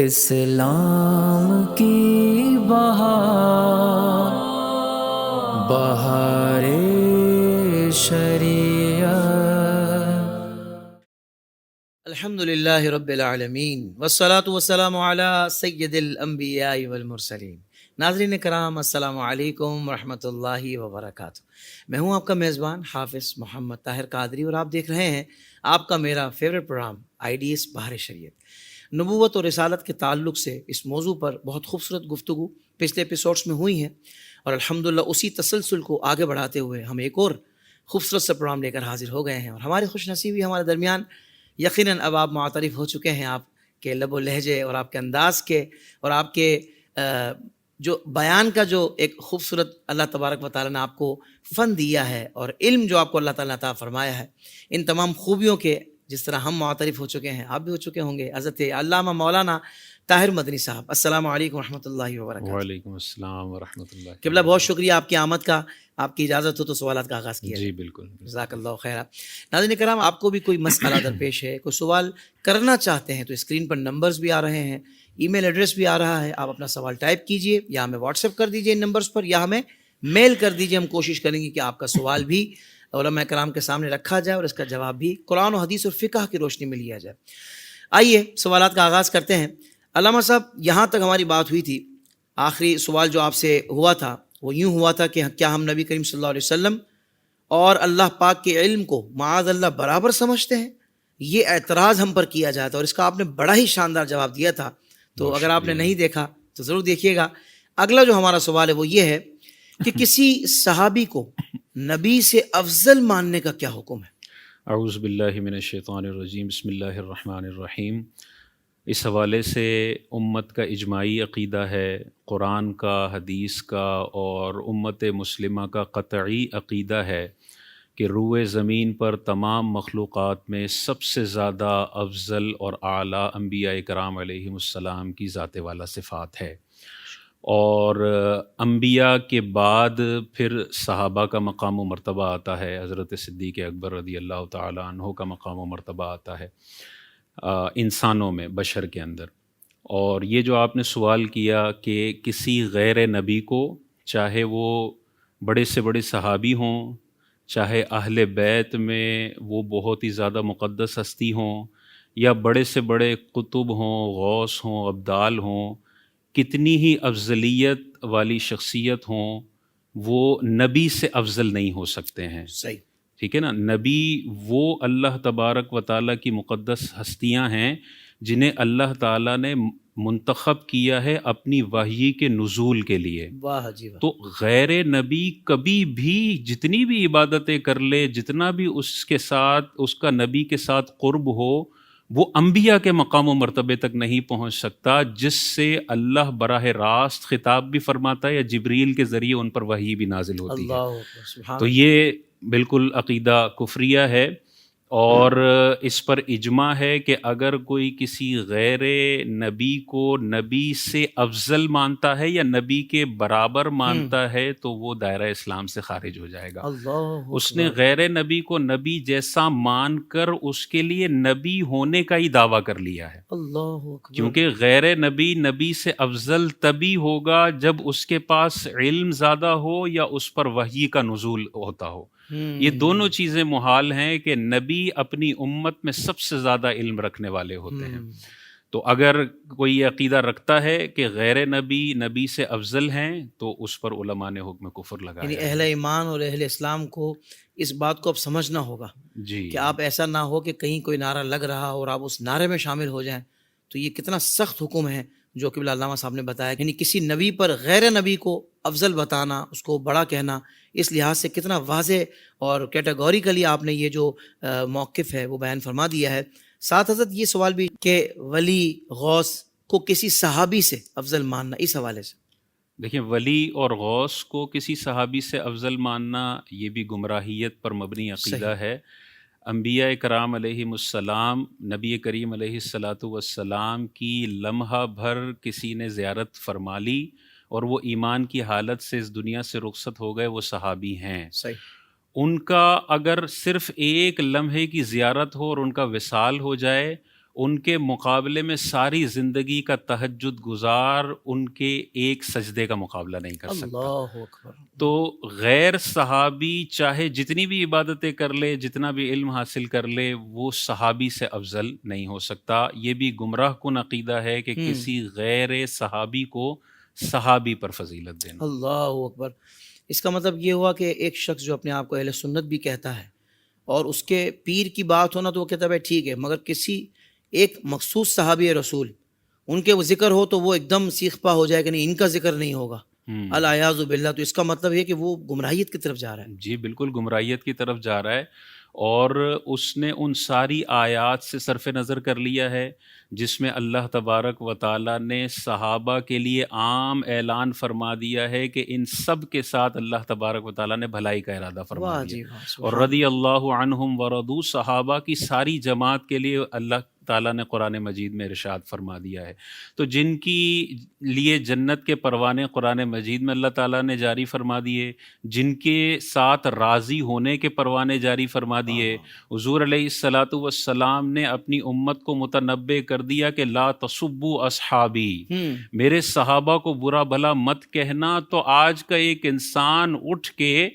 اسلام کی بہار بہار شریعت۔ الحمد للہ رب العالمین والصلاة والسلام علی سید الانبیاء والمرسلین۔ ناظرین کرام، السلام علیکم ورحمۃ اللہ وبرکاتہ۔ میں ہوں آپ کا میزبان حافظ محمد طاہر قادری، اور آپ دیکھ رہے ہیں آپ کا میرا فیوریٹ پروگرام IDS بہار شریعت۔ نبوت اور رسالت کے تعلق سے اس موضوع پر بہت خوبصورت گفتگو پچھلے ایپیسوڈس میں ہوئی ہیں، اور الحمدللہ اسی تسلسل کو آگے بڑھاتے ہوئے ہم ایک اور خوبصورت سا پروگرام لے کر حاضر ہو گئے ہیں، اور ہماری خوش نصیبی ہمارے درمیان یقیناً اب آپ معترف ہو چکے ہیں آپ کے لب و لہجے اور آپ کے انداز کے، اور آپ کے جو بیان کا جو ایک خوبصورت اللہ تبارک و تعالیٰ نے آپ کو فن دیا ہے، اور علم جو آپ کو اللہ تعالیٰ نے عطا فرمایا ہے، ان تمام خوبیوں کے جس طرح ہم معترف ہو چکے ہیں آپ بھی ہو چکے ہوں گے۔ حضرت علامہ مولانا طاہر مدنی صاحب، السلام علیکم ورحمۃ اللہ وبرکاتہ۔ وعلیکم السلام ورحمۃ اللہ قبلہ بہت شکریہ آپ کی آمد کا۔ آپ کی اجازت ہو تو سوالات کا آغاز کیا جی بالکل۔ جزاک اللہ خیر۔ ناظرین کرام، آپ کو بھی کوئی مسئلہ درپیش ہے، کوئی سوال کرنا چاہتے ہیں، تو اسکرین پر نمبرز بھی آ رہے ہیں، ای میل ایڈریس بھی آ رہا ہے، آپ اپنا سوال ٹائپ کیجئے یا ہمیں واٹس ایپ کر دیجئے ان نمبرز پر، یا ہمیں میل کر دیجئے۔ ہم کوشش کریں گے کہ آپ کا سوال بھی علماء کرام کے سامنے رکھا جائے اور اس کا جواب بھی قرآن و حدیث اور فقہ کی روشنی میں لیا جائے۔ آئیے سوالات کا آغاز کرتے ہیں۔ علامہ صاحب، یہاں تک ہماری بات ہوئی تھی، آخری سوال جو آپ سے ہوا تھا وہ یوں ہوا تھا کہ کیا ہم نبی کریم صلی اللہ علیہ وسلم اور اللہ پاک کے علم کو معاذ اللہ برابر سمجھتے ہیں؟ یہ اعتراض ہم پر کیا جاتا ہے، اور اس کا آپ نے بڑا ہی شاندار جواب دیا تھا، تو اگر آپ نے نہیں دیکھا تو ضرور دیکھیے گا۔ اگلا جو ہمارا سوال ہے وہ یہ ہے کہ کسی صحابی کو نبی سے افضل ماننے کا کیا حکم ہے؟ اعوذ باللہ من الشیطان الرجیم، بسم اللہ الرحمن الرحیم۔ اس حوالے سے امت کا اجماعی عقیدہ ہے، قرآن کا، حدیث کا اور امت مسلمہ کا قطعی عقیدہ ہے کہ روئے زمین پر تمام مخلوقات میں سب سے زیادہ افضل اور اعلیٰ انبیاء کرام علیہم السلام کی ذات والا صفات ہے، اور انبیاء کے بعد پھر صحابہ کا مقام و مرتبہ آتا ہے، حضرت صدیق اکبر رضی اللہ تعالیٰ عنہ کا مقام و مرتبہ آتا ہے انسانوں میں، بشر کے اندر۔ اور یہ جو آپ نے سوال کیا کہ کسی غیر نبی کو، چاہے وہ بڑے سے بڑے صحابی ہوں، چاہے اہل بیت میں وہ بہت ہی زیادہ مقدس ہستی ہوں، یا بڑے سے بڑے قطب ہوں، غوث ہوں، ابدال ہوں، کتنی ہی افضلیت والی شخصیت ہوں، وہ نبی سے افضل نہیں ہو سکتے ہیں۔ صحیح، ٹھیک ہے نا؟ نبی وہ اللہ تبارک و تعالیٰ کی مقدس ہستیاں ہیں جنہیں اللہ تعالیٰ نے منتخب کیا ہے اپنی وحی کے نزول کے لیے۔ واہ جی واہ۔ تو غیر نبی کبھی بھی جتنی بھی عبادتیں کر لے، جتنا بھی اس کے ساتھ، اس کا نبی کے ساتھ قرب ہو، وہ انبیاء کے مقام و مرتبے تک نہیں پہنچ سکتا، جس سے اللہ براہ راست خطاب بھی فرماتا ہے یا جبریل کے ذریعے ان پر وحی بھی نازل ہوتی ہے۔ اللہ اکبر، سبحان تو اللہ۔ یہ بالکل عقیدہ کفریہ ہے، اور اس پر اجماع ہے کہ اگر کوئی کسی غیر نبی کو نبی سے افضل مانتا ہے یا نبی کے برابر مانتا ہے تو وہ دائرہ اسلام سے خارج ہو جائے گا۔ اللہ اس نے اکبر، غیر نبی کو نبی جیسا مان کر اس کے لیے نبی ہونے کا ہی دعویٰ کر لیا ہے، اللہ اکبر، کیونکہ غیر نبی نبی سے افضل تبھی ہوگا جب اس کے پاس علم زیادہ ہو یا اس پر وحی کا نزول ہوتا ہو۔ یہ دونوں چیزیں محال ہیں کہ نبی اپنی امت میں سب سے زیادہ علم رکھنے والے ہوتے ہیں۔ تو اگر کوئی یہ عقیدہ رکھتا ہے کہ غیر نبی نبی سے افضل ہیں تو اس پر علماء نے حکم کفر لگایا یعنی ہے۔ اہل ایمان اور اہل اسلام کو اس بات کو اب سمجھنا ہوگا جی کہ آپ ایسا نہ ہو کہ کہیں کوئی نعرہ لگ رہا اور آپ اس نعرے میں شامل ہو جائیں، تو یہ کتنا سخت حکم ہے جو کہ علامہ صاحب نے بتایا، یعنی کسی نبی پر غیر نبی کو افضل بتانا، اس کو بڑا کہنا، اس لحاظ سے کتنا واضح اور کیٹیگوریکلی آپ نے یہ جو موقف ہے وہ بیان فرما دیا ہے۔ ساتھ حضرت یہ سوال بھی کہ ولی غوث کو کسی صحابی سے افضل ماننا، اس حوالے سے دیکھیں، ولی اور غوث کو کسی صحابی سے افضل ماننا یہ بھی گمراہیت پر مبنی عقیدہ صحیح، ہے۔ انبیاء کرام علیہم السلام، نبی کریم علیہ الصلاۃ والسلام کی لمحہ بھر کسی نے زیارت فرما لی اور وہ ایمان کی حالت سے اس دنیا سے رخصت ہو گئے، وہ صحابی ہیں۔ صحیح، ان کا اگر صرف ایک لمحے کی زیارت ہو اور ان کا وصال ہو جائے، ان کے مقابلے میں ساری زندگی کا تہجد گزار ان کے ایک سجدے کا مقابلہ نہیں کر سکتا۔ اللہ اکبر۔ تو غیر صحابی چاہے جتنی بھی عبادتیں کر لے، جتنا بھی علم حاصل کر لے، وہ صحابی سے افضل نہیں ہو سکتا۔ یہ بھی گمراہ کن عقیدہ ہے کہ کسی غیر صحابی کو صحابی پر فضیلت دینا۔ اللہ اکبر۔ اس کا مطلب یہ ہوا کہ ایک شخص جو اپنے آپ کو اہل سنت بھی کہتا ہے اور اس کے پیر کی بات ہونا تو وہ کہتا ہے ٹھیک ہے، مگر کسی ایک مخصوص صحابی رسول ان کے وہ ذکر ہو تو وہ ایک دم سیخ پا ہو جائے کہ نہیں ان کا ذکر نہیں ہوگا، الیاذ باللہ، تو اس کا مطلب یہ کہ وہ گمراہیت کی طرف جا رہا ہے۔ جی بالکل گمراہیت کی طرف جا رہا ہے، اور اس نے ان ساری آیات سے صرف نظر کر لیا ہے جس میں اللہ تبارک و تعالیٰ نے صحابہ کے لیے عام اعلان فرما دیا ہے کہ ان سب کے ساتھ اللہ تبارک و تعالیٰ نے بھلائی کا ارادہ فرما واہ دیا، جی واہ، اور سبحان رضی اللہ عنہم ورضوا، صحابہ کی ساری جماعت کے لیے اللہ تعالیٰ نے قرآن مجید میں ارشاد فرما دیا ہے۔ تو جن کی لیے جنت کے پروانے قرآن مجید میں اللہ تعالیٰ نے جاری فرما دیے، جن کے ساتھ راضی ہونے کے پروانے جاری فرما دیے، حضور علیہ الصلاۃ والسلام نے اپنی امت کو متنبع کر دیا کہ لا تسبوا اصحابی، میرے صحابہ کو برا بھلا مت کہنا۔ تو آج کا ایک انسان اٹھ کے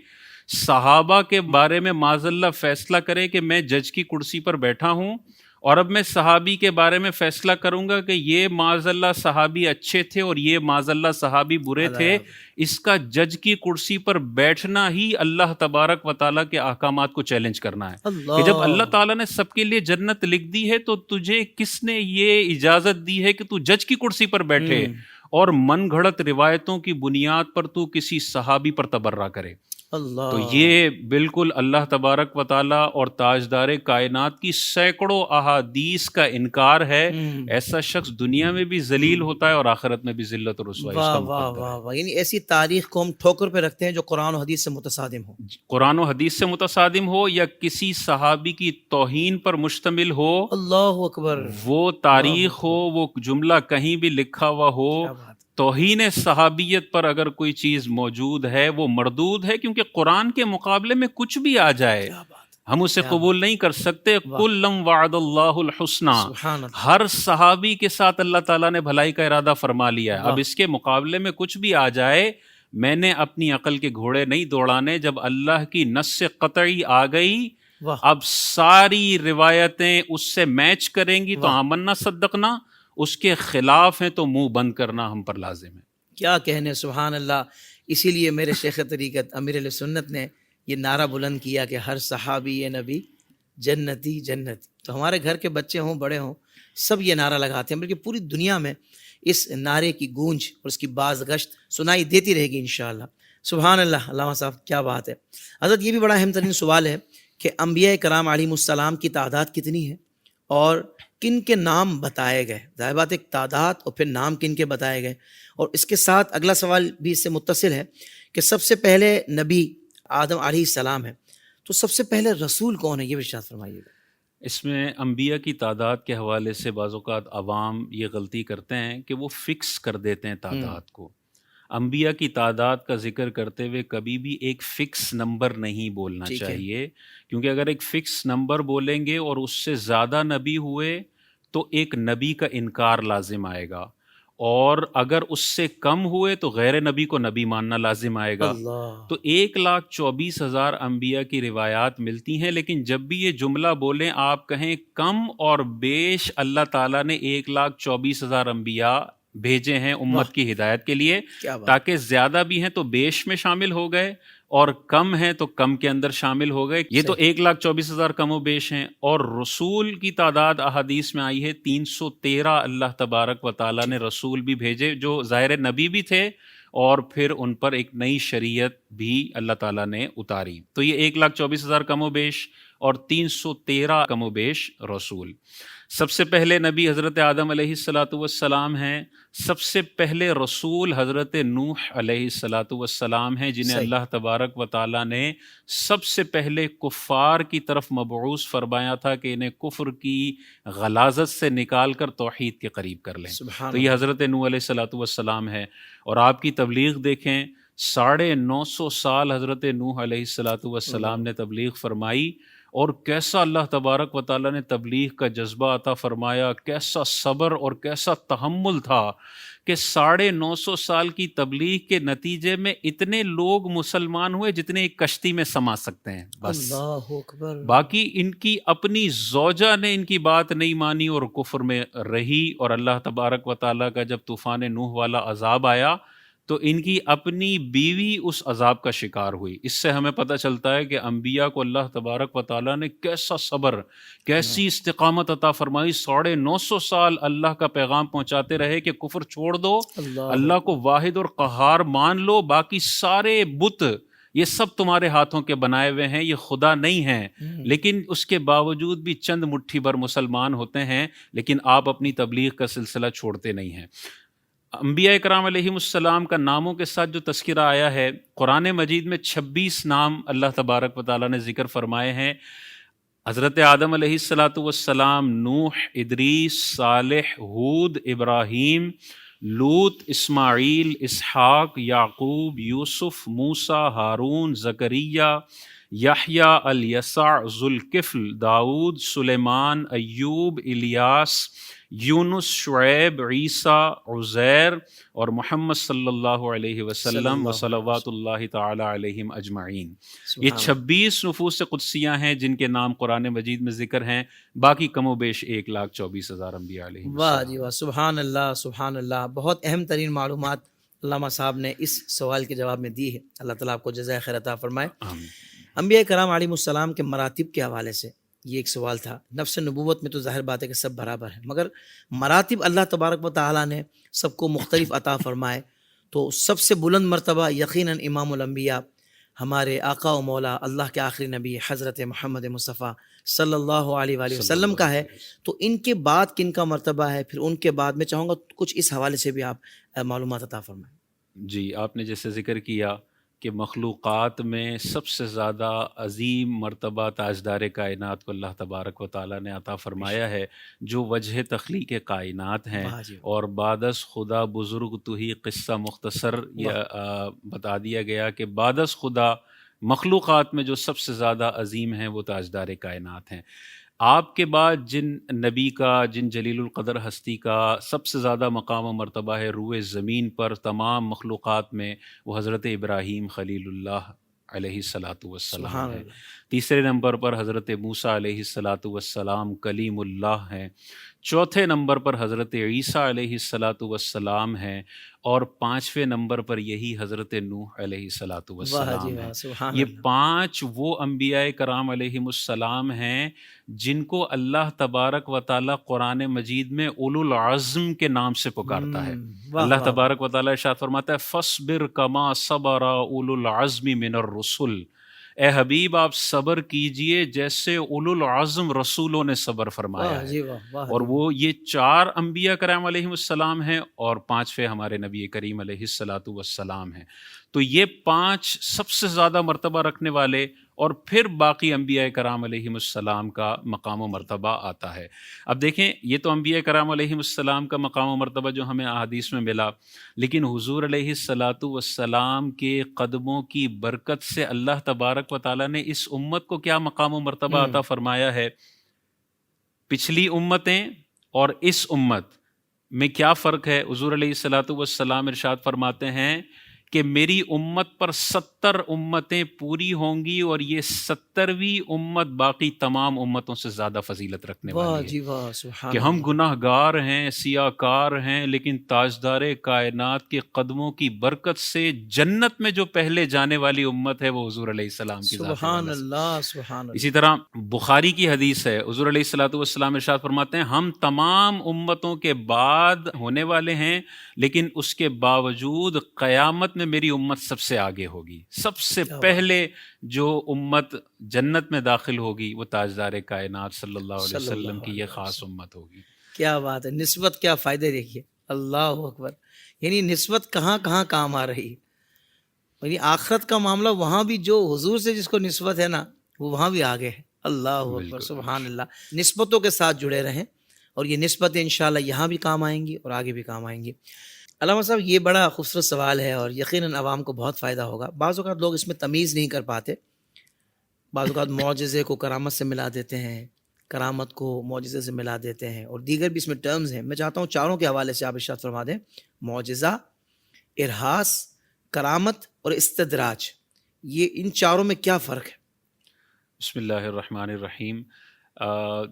صحابہ کے بارے میں معاذ اللہ فیصلہ کرے کہ میں جج کی کرسی پر بیٹھا ہوں اور اب میں صحابی کے بارے میں فیصلہ کروں گا کہ یہ معاذ اللہ صحابی اچھے تھے اور یہ معاذ اللہ صحابی برے تھے، اس کا جج کی کرسی پر بیٹھنا ہی اللہ تبارک و تعالیٰ کے احکامات کو چیلنج کرنا ہے۔ کہ جب اللہ تعالیٰ نے سب کے لیے جنت لکھ دی ہے تو تجھے کس نے یہ اجازت دی ہے کہ تو جج کی کرسی پر بیٹھے اور من گھڑت روایتوں کی بنیاد پر تو کسی صحابی پر تبرہ کرے؟ اللہ، تو یہ بالکل اللہ تبارک و تعالیٰ اور تاجدار کائنات کی سینکڑوں احادیث کا انکار ہے۔ ایسا شخص دنیا میں بھی ذلیل ہوتا ہے اور آخرت میں بھی ذلت اور رسوائی اس واہ کا واہ مقدر واہ واہ، یعنی ایسی تاریخ کو ہم ٹھوکر پہ رکھتے ہیں جو قرآن و حدیث سے متصادم ہو۔ ہے۔ قرآن و حدیث سے متصادم ہو یا کسی صحابی کی توہین پر مشتمل ہو، اللہ اکبر، وہ تاریخ ہو، وہ جملہ کہیں بھی لکھا ہوا ہو، کیا بات ہے۔ توہین صحابیت پر اگر کوئی چیز موجود ہے وہ مردود ہے، کیونکہ قرآن کے مقابلے میں کچھ بھی آ جائے کیا بات ہے، ہم اسے قبول نہیں کر سکتے۔ کلم وعد اللہ الحسنی، سبحان اللہ، ہر صحابی کے ساتھ اللہ تعالیٰ نے بھلائی کا ارادہ فرما لیا ہے۔ اب اس کے مقابلے میں کچھ بھی آ جائے، میں نے اپنی عقل کے گھوڑے نہیں دوڑانے۔ جب اللہ کی نص قطعی آ گئی، واہ، اب ساری روایتیں اس سے میچ کریں گی تو آمنا صدقنا، اس کے خلاف ہیں تو منہ بند کرنا ہم پر لازم ہے۔ کیا کہنے، سبحان اللہ۔ اسی لیے میرے شیخ طریقت امیر علیہ سنت نے یہ نعرہ بلند کیا کہ ہر صحابی یہ نبی جنتی جنتی۔ تو ہمارے گھر کے بچے ہوں بڑے ہوں سب یہ نعرہ لگاتے ہیں، بلکہ پوری دنیا میں اس نعرے کی گونج اور اس کی بازگشت سنائی دیتی رہے گی انشاءاللہ۔ سبحان اللہ۔ علامہ صاحب کیا بات ہے حضرت، یہ بھی بڑا اہم ترین سوال ہے کہ انبیاء کرام علیہم السلام کی تعداد کتنی ہے اور کن کے نام بتائے گئے؟ ظاہر بات ایک تعداد اور پھر نام کن کے بتائے گئے، اور اس کے ساتھ اگلا سوال بھی اس سے متصل ہے کہ سب سے پہلے نبی آدم علیہ السلام ہے، تو سب سے پہلے رسول کون ہے؟ یہ بھی ارشاد فرمائیے گا۔ اس میں انبیاء کی تعداد کے حوالے سے بعض اوقات عوام یہ غلطی کرتے ہیں کہ وہ فکس کر دیتے ہیں تعداد کو۔ انبیاء کی تعداد کا ذکر کرتے ہوئے کبھی بھی ایک فکس نمبر نہیں بولنا چاہیے، کیونکہ اگر ایک فکس نمبر بولیں گے اور اس سے زیادہ نبی ہوئے تو ایک نبی کا انکار لازم آئے گا، اور اگر اس سے کم ہوئے تو غیر نبی کو نبی ماننا لازم آئے گا۔ تو 1,24,000 انبیاء کی روایات ملتی ہیں، لیکن جب بھی یہ جملہ بولیں آپ کہیں کم اور بیش اللہ تعالیٰ نے 1,24,000 انبیاء بھیجے ہیں امت کی ہدایت کے لیے، تاکہ زیادہ بھی ہیں تو بیش میں شامل ہو گئے اور کم ہیں تو کم کے اندر شامل ہو گئے۔ یہ تو 1,24,000 کم و بیش ہیں، اور رسول کی تعداد احادیث میں آئی ہے 313 اللہ تبارک و تعالیٰ نے رسول بھی بھیجے جو ظاہر نبی بھی تھے، اور پھر ان پر ایک نئی شریعت بھی اللہ تعالیٰ نے اتاری۔ تو یہ 1,24,000 کم و بیش اور 313 کم و بیش رسول۔ سب سے پہلے نبی حضرت آدم علیہ الصلاۃ والسلام ہیں، سب سے پہلے رسول حضرت نوح علیہ الصلاۃ والسلام ہیں، جنہیں اللہ تبارک و تعالیٰ نے سب سے پہلے کفار کی طرف مبعوث فرمایا تھا کہ انہیں کفر کی غلاظت سے نکال کر توحید کے قریب کر لیں۔ تو یہ حضرت نوح علیہ الصلاۃ والسلام ہے، اور آپ کی تبلیغ دیکھیں 950 سال حضرت نوح علیہ الصلاۃ والسلام نے تبلیغ فرمائی، اور کیسا اللہ تبارک و تعالیٰ نے تبلیغ کا جذبہ عطا فرمایا، کیسا صبر اور کیسا تحمل تھا کہ 950 سال کی تبلیغ کے نتیجے میں اتنے لوگ مسلمان ہوئے جتنے ایک کشتی میں سما سکتے ہیں بس۔ اللہ اکبر۔ باقی ان کی اپنی زوجہ نے ان کی بات نہیں مانی اور کفر میں رہی، اور اللہ تبارک و تعالیٰ کا جب طوفان نوح والا عذاب آیا تو ان کی اپنی بیوی اس عذاب کا شکار ہوئی۔ اس سے ہمیں پتہ چلتا ہے کہ انبیاء کو اللہ تبارک و تعالیٰ نے کیسا صبر، کیسی استقامت عطا فرمائی۔ 950 سال اللہ کا پیغام پہنچاتے رہے کہ کفر چھوڑ دو، اللہ کو واحد اور قہار مان لو، باقی سارے بت یہ سب تمہارے ہاتھوں کے بنائے ہوئے ہیں، یہ خدا نہیں ہیں۔ لیکن اس کے باوجود بھی چند مٹھی بھر مسلمان ہوتے ہیں، لیکن آپ اپنی تبلیغ کا سلسلہ چھوڑتے نہیں ہیں۔ انبیاء کرام علیہم السلام کا ناموں کے ساتھ جو تذکرہ آیا ہے، قرآن مجید میں 26 نام اللہ تبارک و تعالیٰ نے ذکر فرمائے ہیں۔ حضرت آدم علیہ السلام، نوح، ادریس، صالح، ہود، ابراہیم، لوط، اسماعیل، اسحاق، یعقوب، یوسف، موسیٰ، ہارون، زکریا، یحییٰ، الیسع، ذوالکفل، داؤد، سلیمان، ایوب، الیاس، یونس، شعیب، عیسیٰ، عزیر اور محمد صلی اللہ علیہ وسلم وصلوات اللہ تعالی علیہم اجمعین۔ یہ 26 نفوس قدسیہ ہیں جن کے نام قرآن مجید میں ذکر ہیں، باقی کم و بیش 1,24,000 انبیاء علیہم السلام۔ واہ جی واہ، سبحان اللہ سبحان اللہ۔ بہت اہم ترین معلومات علامہ صاحب نے اس سوال کے جواب میں دی ہے، اللہ تعالیٰ آپ کو جزائے خیر عطا فرمائے۔ انبیاء کرام علیہ السلام کے مراتب کے حوالے سے یہ ایک سوال تھا۔ نفس نبوت میں تو ظاہر بات ہے کہ سب برابر ہیں، مگر مراتب اللہ تبارک و تعالیٰ نے سب کو مختلف عطا فرمائے، تو سب سے بلند مرتبہ یقیناً امام الانبیاء، ہمارے آقا و مولا، اللہ کے آخری نبی حضرت محمد مصطفیٰ صلی اللہ علیہ وآلہ وسلم کا ہے۔ تو ان کے بعد کن کا مرتبہ ہے، پھر ان کے بعد میں چاہوں گا کچھ اس حوالے سے بھی آپ معلومات عطا فرمائیں۔ جی، آپ نے جیسے ذکر کیا کہ مخلوقات میں سب سے زیادہ عظیم مرتبہ تاجدار کائنات کو اللہ تبارک و تعالیٰ نے عطا فرمایا ہے، جو وجہ تخلیق کائنات ہیں۔ اور بعد از خدا بزرگ تو ہی قصہ مختصر یا بتا دیا گیا کہ بعد از خدا مخلوقات میں جو سب سے زیادہ عظیم ہیں وہ تاجدار کائنات ہیں۔ آپ کے بعد جن نبی کا، جن جلیل القدر ہستی کا سب سے زیادہ مقام و مرتبہ ہے روئے زمین پر تمام مخلوقات میں، وہ حضرت ابراہیم خلیل اللہ علیہ السلام ہے۔ تیسرے نمبر پر حضرت موسیٰ علیہ السلام کلیم اللہ ہیں۔ چوتھے نمبر پر حضرت عیسیٰ علیہ السلام ہیں، اور پانچویں نمبر پر یہی حضرت نوح علیہ السلام ہیں۔ یہ پانچ وہ انبیاء کرام علیہم السلام ہیں جن کو اللہ تبارک و تعالیٰ قرآن مجید میں اولو العزم کے نام سے پکارتا ہے۔ اللہ تبارک و تعالیٰ ارشاد فرماتا ہے فَاصْبِرْ كَمَا صَبَرَ أُولُو الْعَزْمِ مِنَ الرُّسُلِ، اے حبیب آپ صبر کیجئے جیسے اولو العزم رسولوں نے صبر فرمایا ہے۔ اور وہ یہ 4 انبیاء کرام علیہم السلام ہیں اور 5ویں ہمارے نبی کریم علیہ السلام ہیں۔ تو یہ 5 سب سے زیادہ مرتبہ رکھنے والے، اور پھر باقی انبیاء کرام علیہم السلام کا مقام و مرتبہ آتا ہے۔ اب دیکھیں، یہ تو انبیاء کرام علیہم السلام کا مقام و مرتبہ جو ہمیں احادیث میں ملا، لیکن حضور علیہ السلام کے قدموں کی برکت سے اللہ تبارک و تعالیٰ نے اس امت کو کیا مقام و مرتبہ عطا فرمایا ہے۔ پچھلی امتیں اور اس امت میں کیا فرق ہے؟ حضور علیہ السلام ارشاد فرماتے ہیں کہ میری امت پر 70 امتیں پوری ہوں گی، اور یہ 70ویں امت باقی تمام امتوں سے زیادہ فضیلت رکھنے والی ہے۔ کہ ہم گناہ گار ہیں، سیاہ کار ہیں، لیکن تاجدار کائنات کے قدموں کی برکت سے جنت میں جو پہلے جانے والی امت ہے وہ حضور علیہ السلام کی ذات ہے۔ سبحان اللہ سبحان اللہ۔ اسی طرح بخاری کی حدیث ہے، حضور علیہ السلام ارشاد فرماتے ہیں ہم تمام امتوں کے بعد ہونے والے ہیں، لیکن اس کے باوجود قیامت میں میری امت سب سے آگے ہوگی۔ سب سے پہلے جو امت جنت میں داخل ہوگی وہ تاجدار کائنات صلی اللہ علیہ وسلم کی یہ خاص امت ہوگی۔ کیا بات ہے، نسبت کیا فائدے دیکھیے، اللہ اکبر۔ یعنی نسبت کہاں کہاں کام آ رہی، یعنی آخرت کا معاملہ وہاں بھی جو حضور سے جس کو نسبت ہے نا وہ وہاں بھی آگے ہے۔ اللہ اکبر سبحان اللہ۔ نسبتوں کے ساتھ جڑے رہیں، اور یہ نسبتیں انشاءاللہ یہاں بھی کام آئیں گی اور آگے بھی کام آئیں گی۔ علامہ صاحب، یہ بڑا خوبصورت سوال ہے اور یقیناً عوام کو بہت فائدہ ہوگا۔ بعض اوقات لوگ اس میں تمیز نہیں کر پاتے، بعض اوقات معجزے کو کرامت سے ملا دیتے ہیں، کرامت کو معجزے سے ملا دیتے ہیں، اور دیگر بھی اس میں ٹرمز ہیں. میں چاہتا ہوں چاروں کے حوالے سے آپ ارشاد فرما دیں. معجزہ، ارہاس، کرامت اور استدراج، یہ ان چاروں میں کیا فرق ہے؟ بسم اللہ الرحمن الرحیم.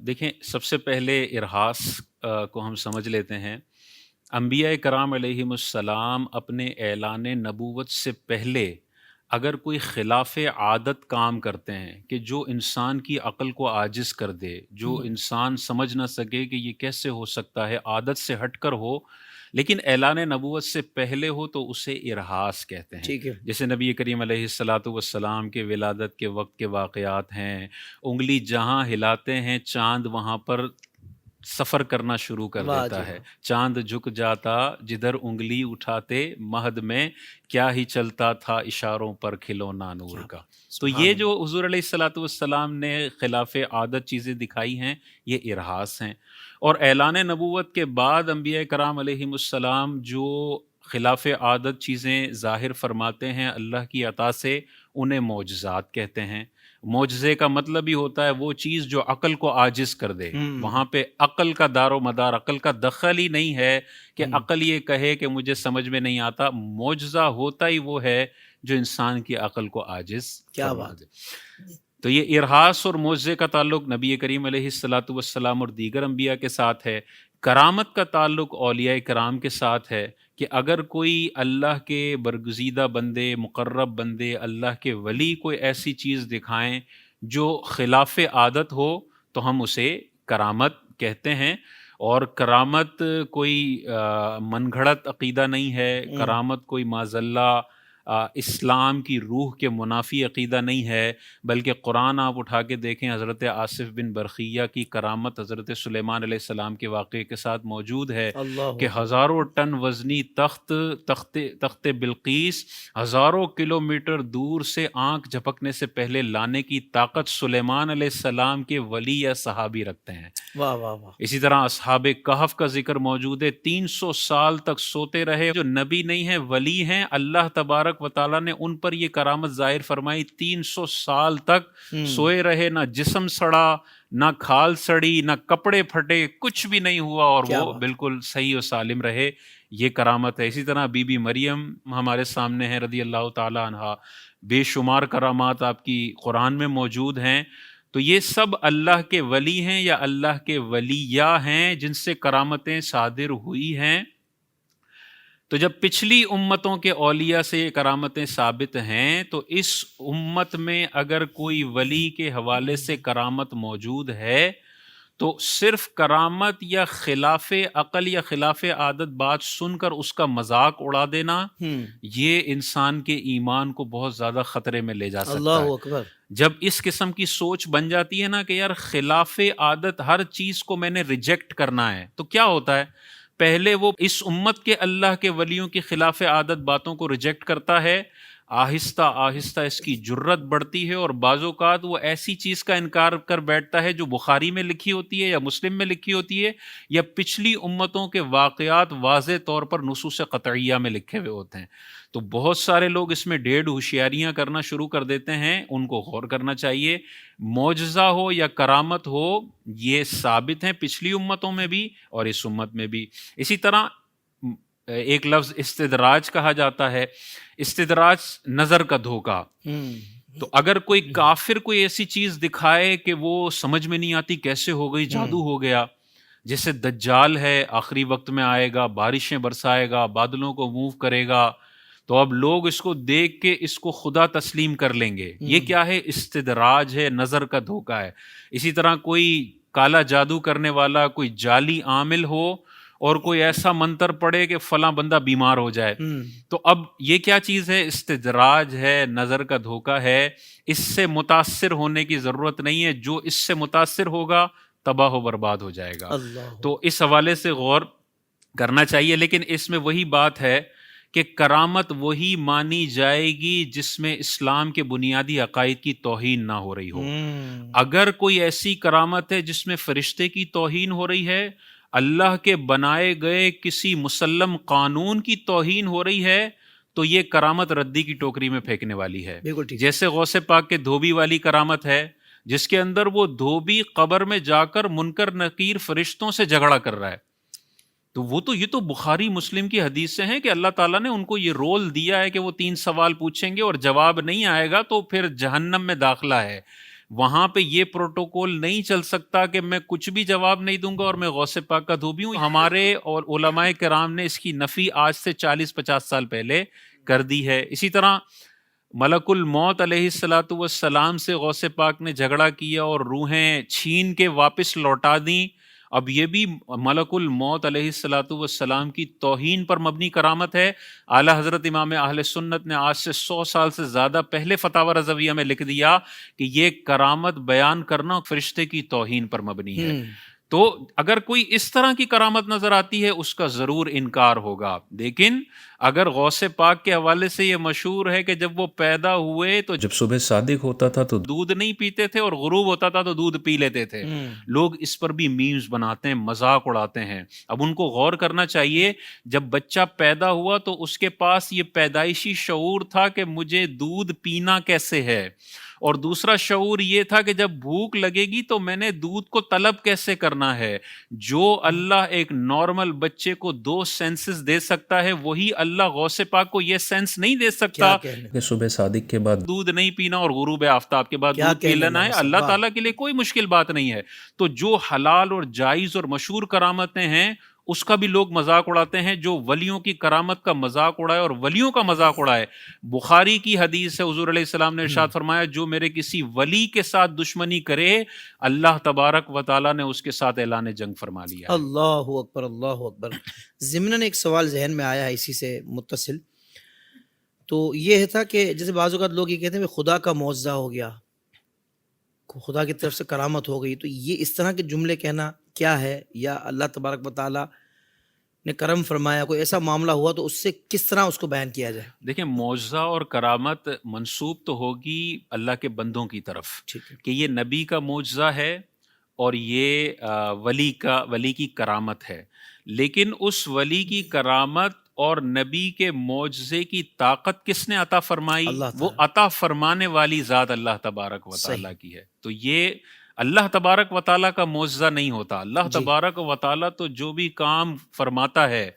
دیکھیں، سب سے پہلے ارہاس کو ہم سمجھ لیتے ہیں. انبیاء کرام علیہم السلام اپنے اعلان نبوت سے پہلے اگر کوئی خلاف عادت کام کرتے ہیں کہ جو انسان کی عقل کو عاجز کر دے، جو انسان سمجھ نہ سکے کہ یہ کیسے ہو سکتا ہے، عادت سے ہٹ کر ہو، لیکن اعلان نبوت سے پہلے ہو، تو اسے ارہاس کہتے ہیں. ٹھیک ہے. جیسے نبی کریم علیہ الصلاۃ والسلام کے ولادت کے وقت کے واقعات ہیں. انگلی جہاں ہلاتے ہیں چاند وہاں پر سفر کرنا شروع کر واہ دیتا جی ہے. واہ. چاند جھک جاتا جدھر انگلی اٹھاتے، مہد میں کیا ہی چلتا تھا اشاروں پر کھلونا نور کا. تو سبحان یہ اللہ. جو حضور علیہ الصلاۃ والسلام نے خلاف عادت چیزیں دکھائی ہیں، یہ ارہاس ہیں. اور اعلان نبوت کے بعد انبیاء کرام علیہم السلام جو خلاف عادت چیزیں ظاہر فرماتے ہیں اللہ کی عطا سے، انہیں معجزات کہتے ہیں. معجزے کا مطلب ہی ہوتا ہے وہ چیز جو عقل کو عاجز کر دے. وہاں پہ عقل کا دار و مدار، عقل کا دخل ہی نہیں ہے کہ عقل یہ کہے کہ مجھے سمجھ میں نہیں آتا. معجزہ ہوتا ہی وہ ہے جو انسان کی عقل کو عاجز کیا فرما بات. دے. تو یہ ارہاس اور معجزے کا تعلق نبی کریم علیہ الصلاۃ والسلام اور دیگر انبیاء کے ساتھ ہے. کرامت کا تعلق اولیاء کرام کے ساتھ ہے کہ اگر کوئی اللہ کے برگزیدہ بندے، مقرب بندے، اللہ کے ولی کوئی ایسی چیز دکھائیں جو خلاف عادت ہو تو ہم اسے کرامت کہتے ہیں. اور کرامت کوئی من گھڑت عقیدہ نہیں ہے. کرامت کوئی معذاللہ اسلام کی روح کے منافی عقیدہ نہیں ہے، بلکہ قرآن آپ اٹھا کے دیکھیں، حضرت آصف بن برخیہ کی کرامت حضرت سلیمان علیہ السلام کے واقعے کے ساتھ موجود ہے کہ ہزاروں ٹن وزنی تخت بلقیس ہزاروں کلومیٹر دور سے آنکھ جھپکنے سے پہلے لانے کی طاقت سلیمان علیہ السلام کے ولی یا صحابی رکھتے ہیں. واہ واہ واہ. اسی طرح اصحاب کہف کا ذکر موجود ہے. 300 سال تک سوتے رہے، جو نبی نہیں ہیں ولی ہیں، اللہ تبارک و تعالیٰ نے ان پر یہ کرامت ظاہر فرمائی. 300 سال تک سوئے رہے، نہ جسم سڑا، نہ کھال سڑی، نہ کپڑے پھٹے، کچھ بھی نہیں ہوا، اور وہ بالکل صحیح و سالم رہے. یہ کرامت ہے. اسی طرح بی بی مریم ہمارے سامنے ہے رضی اللہ تعالی عنہا. بے شمار کرامات آپ کی قرآن میں موجود ہیں. تو یہ سب اللہ کے ولی ہیں یا اللہ کے ولیہ ہیں جن سے کرامتیں صادر ہوئی ہیں. تو جب پچھلی امتوں کے اولیاء سے یہ کرامتیں ثابت ہیں، تو اس امت میں اگر کوئی ولی کے حوالے سے کرامت موجود ہے تو صرف کرامت یا خلاف عقل یا خلاف عادت بات سن کر اس کا مذاق اڑا دینا، یہ انسان کے ایمان کو بہت زیادہ خطرے میں لے جا سکتا ہے. اللہ اکبر. جب اس قسم کی سوچ بن جاتی ہے نا کہ یار خلاف عادت ہر چیز کو میں نے ریجیکٹ کرنا ہے، تو کیا ہوتا ہے؟ پہلے وہ اس امت کے اللہ کے ولیوں کی خلاف عادت باتوں کو ریجیکٹ کرتا ہے. آہستہ آہستہ اس کی جرت بڑھتی ہے، اور بعض اوقات وہ ایسی چیز کا انکار کر بیٹھتا ہے جو بخاری میں لکھی ہوتی ہے یا مسلم میں لکھی ہوتی ہے یا پچھلی امتوں کے واقعات واضح طور پر نصوص قطعیہ میں لکھے ہوئے ہوتے ہیں. تو بہت سارے لوگ اس میں ڈیڑھ ہوشیاریاں کرنا شروع کر دیتے ہیں. ان کو غور کرنا چاہیے. معجزہ ہو یا کرامت ہو، یہ ثابت ہیں پچھلی امتوں میں بھی اور اس امت میں بھی. اسی طرح ایک لفظ استدراج کہا جاتا ہے. استدراج نظر کا دھوکہ. تو اگر کوئی کافر کوئی ایسی چیز دکھائے کہ وہ سمجھ میں نہیں آتی کیسے ہو گئی، جادو ہو گیا، جیسے دجال ہے آخری وقت میں آئے گا، بارشیں برسائے گا، بادلوں کو موو کرے گا، تو اب لوگ اس کو دیکھ کے اس کو خدا تسلیم کر لیں گے. یہ کیا ہے؟ استدراج ہے، نظر کا دھوکہ ہے. اسی طرح کوئی کالا جادو کرنے والا، کوئی جعلی عامل ہو اور کوئی ایسا منتر پڑے کہ فلاں بندہ بیمار ہو جائے، تو اب یہ کیا چیز ہے؟ استدراج ہے، نظر کا دھوکہ ہے. اس سے متاثر ہونے کی ضرورت نہیں ہے. جو اس سے متاثر ہوگا تباہ و برباد ہو جائے گا. تو اس حوالے سے غور کرنا چاہیے. لیکن اس میں وہی بات ہے کہ کرامت وہی مانی جائے گی جس میں اسلام کے بنیادی عقائد کی توہین نہ ہو رہی ہو. اگر کوئی ایسی کرامت ہے جس میں فرشتے کی توہین ہو رہی ہے، اللہ کے بنائے گئے کسی مسلم قانون کی توہین ہو رہی ہے، تو یہ کرامت ردی کی ٹوکری میں پھینکنے والی ہے. بالکل ٹھیک. جیسے غوث پاک کے دھوبی والی کرامت ہے جس کے اندر وہ دھوبی قبر میں جا کر منکر نکیر فرشتوں سے جھگڑا کر رہا ہے. تو یہ تو بخاری مسلم کی حدیث سے ہیں کہ اللہ تعالیٰ نے ان کو یہ رول دیا ہے کہ وہ 3 سوال پوچھیں گے اور جواب نہیں آئے گا تو پھر جہنم میں داخلہ ہے. وہاں پہ یہ پروٹوکول نہیں چل سکتا کہ میں کچھ بھی جواب نہیں دوں گا اور میں غوث پاک کا دھوبی ہوں. ہمارے اور علماء کرام نے اس کی نفی آج سے 40-50 سال پہلے کر دی ہے. اسی طرح ملک الموت علیہ السلام سے غوث پاک نے جھگڑا کیا اور روحیں چھین کے واپس لوٹا دیں. اب یہ بھی ملک الموت علیہ السلام کی توہین پر مبنی کرامت ہے. اعلیٰ حضرت امام اہل سنت نے آج سے 100 سال سے زیادہ پہلے فتاوی رضویہ میں لکھ دیا کہ یہ کرامت بیان کرنا فرشتے کی توہین پر مبنی ہے. تو اگر کوئی اس طرح کی کرامت نظر آتی ہے اس کا ضرور انکار ہوگا. لیکن اگر غوث پاک کے حوالے سے یہ مشہور ہے کہ جب وہ پیدا ہوئے تو جب صبح صادق ہوتا تھا تو دودھ نہیں پیتے تھے اور غروب ہوتا تھا تو دودھ پی لیتے تھے. لوگ اس پر بھی میمز بناتے ہیں, مذاق اڑاتے ہیں. اب ان کو غور کرنا چاہیے, جب بچہ پیدا ہوا تو اس کے پاس یہ پیدائشی شعور تھا کہ مجھے دودھ پینا کیسے ہے, اور دوسرا شعور یہ تھا کہ جب بھوک لگے گی تو میں نے دودھ کو طلب کیسے کرنا ہے. جو اللہ ایک نارمل بچے کو 2 سینسز دے سکتا ہے وہی اللہ غوث پاک کو یہ سینس نہیں دے سکتا کہ صبح صادق کے بعد دودھ نہیں پینا اور غروب آفتاب کے بعد دودھ پی لینا ہے. اللہ تعالیٰ کے لیے کوئی مشکل بات نہیں ہے. تو جو حلال اور جائز اور مشہور کرامتیں ہیں اس کا بھی لوگ مذاق اڑاتے ہیں. جو ولیوں کی کرامت کا مذاق اڑائے اور ولیوں کا مذاق اڑائے, بخاری کی حدیث ہے, حضور علیہ السلام نے ارشاد فرمایا جو میرے کسی ولی کے ساتھ دشمنی کرے اللہ تبارک و تعالیٰ نے اس کے ساتھ اعلان جنگ فرما لیا. اللہ اکبر, اللہ اکبر. ضمناً ایک سوال ذہن میں آیا ہے اسی سے متصل, تو یہ تھا کہ جیسے بعض اوقات لوگ یہ کہتے ہیں خدا کا معجزہ ہو گیا, خدا کی طرف سے کرامت ہو گئی, تو یہ اس طرح کے جملے کہنا کیا ہے, یا اللہ تبارک و تعالیٰ نے کرم فرمایا, کوئی ایسا معاملہ ہوا تو اس سے کس طرح اس کو بیان کیا جائے؟ دیکھیں, معجزہ اور کرامت منسوب تو ہوگی اللہ کے بندوں کی طرف کہ یہ نبی کا معجزہ ہے اور یہ ولی کی کرامت ہے. لیکن اس ولی کی کرامت اور نبی کے معجزے کی طاقت کس نے عطا فرمائی؟ وہ عطا فرمانے والی ذات اللہ تبارک و تعالیٰ کی ہے. تو یہ اللہ تبارک و تعالیٰ کا معجزہ نہیں ہوتا. اللہ تبارک و تعالیٰ تو جو بھی کام فرماتا ہے,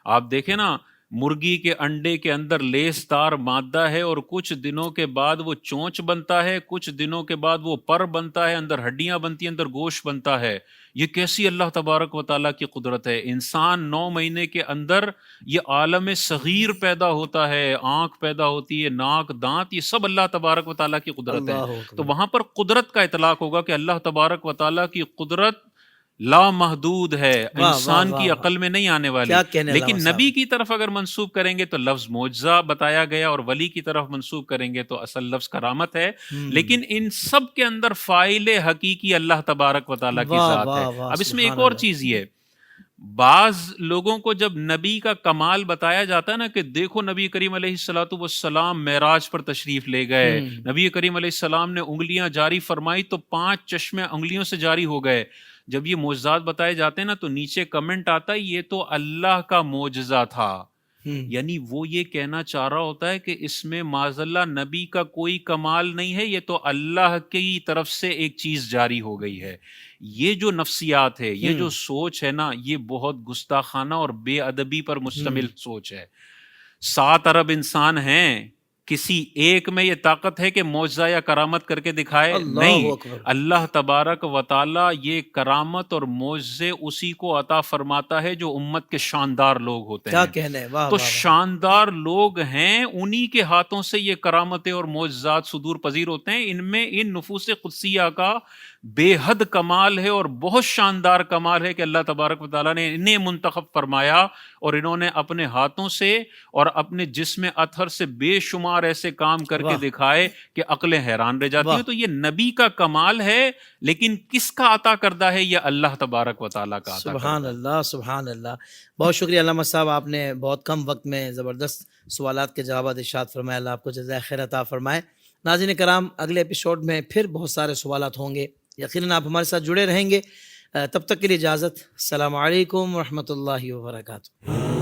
آپ دیکھیں نا, مرغی کے انڈے کے اندر لیس دار مادہ ہے اور کچھ دنوں کے بعد وہ چونچ بنتا ہے, کچھ دنوں کے بعد وہ پر بنتا ہے, اندر ہڈیاں بنتی ہیں, اندر گوشت بنتا ہے. یہ کیسی اللہ تبارک و تعالیٰ کی قدرت ہے. انسان 9 مہینے کے اندر یہ عالم صغیر پیدا ہوتا ہے, آنکھ پیدا ہوتی ہے, ناک, دانت, یہ سب اللہ تبارک و تعالیٰ کی قدرت ہے. تو وہاں پر قدرت کا اطلاق ہوگا کہ اللہ تبارک و تعالیٰ کی قدرت لا محدود ہے, انسان کی عقل میں نہیں آنے والی. لیکن نبی کی طرف اگر منسوب کریں گے تو لفظ معجزہ بتایا گیا, اور ولی کی طرف منسوب کریں گے تو اصل لفظ کرامت ہے. لیکن ان سب کے اندر فاعل حقیقی اللہ تبارک و تعالیٰ کی ذات ہے. اب اس میں ایک اور چیز یہ, بعض لوگوں کو جب نبی کا کمال بتایا جاتا ہے نا کہ دیکھو نبی کریم علیہ السلام معراج پر تشریف لے گئے, نبی کریم علیہ السلام نے انگلیاں جاری فرمائی تو 5 چشمے انگلیوں سے جاری ہو گئے. جب یہ معجزات بتائے جاتے ہیں نا تو نیچے کمنٹ آتا ہے یہ تو اللہ کا معجزہ تھا. یعنی وہ یہ کہنا چاہ رہا ہوتا ہے کہ اس میں معاذ اللہ نبی کا کوئی کمال نہیں ہے, یہ تو اللہ کی طرف سے ایک چیز جاری ہو گئی ہے. یہ جو نفسیات ہے, یہ جو سوچ ہے نا, یہ بہت گستاخانہ اور بے ادبی پر مشتمل سوچ ہے. 7 ارب انسان ہیں, کسی ایک میں یہ طاقت ہے کہ معجزہ یا کرامت کر کے دکھائے؟ نہیں. اللہ تبارک و تعالیٰ یہ کرامت اور معجزے اسی کو عطا فرماتا ہے جو امت کے شاندار لوگ ہوتے ہیں. کیا کہنا ہے, تو شاندار لوگ ہیں, انہی کے ہاتھوں سے یہ کرامتیں اور معجزات صدور پذیر ہوتے ہیں. ان میں ان نفوس قدسیہ کا بے حد کمال ہے اور بہت شاندار کمال ہے کہ اللہ تبارک و تعالیٰ نے انہیں منتخب فرمایا اور انہوں نے اپنے ہاتھوں سے اور اپنے جسم اطہر سے بے شمار ایسے کام کر کے دکھائے کہ عقلیں حیران رہ جاتی ہیں. تو یہ نبی کا کمال ہے, لیکن کس کا عطا کردہ ہے؟ یہ اللہ تبارک و تعالیٰ کا عطا. سبحان اللہ, سبحان اللہ. بہت شکریہ علامہ صاحب, آپ نے بہت کم وقت میں زبردست سوالات کے جوابات ارشاد فرمائے. اللہ آپ کو جزائے خیر عطا فرمائے. ناظرین کرام, اگلے ایپیسوڈ میں پھر بہت سارے سوالات ہوں گے, یقیناً آپ ہمارے ساتھ جڑے رہیں گے. تب تک کے لیے اجازت. السلام علیکم ورحمۃ اللہ وبرکاتہ.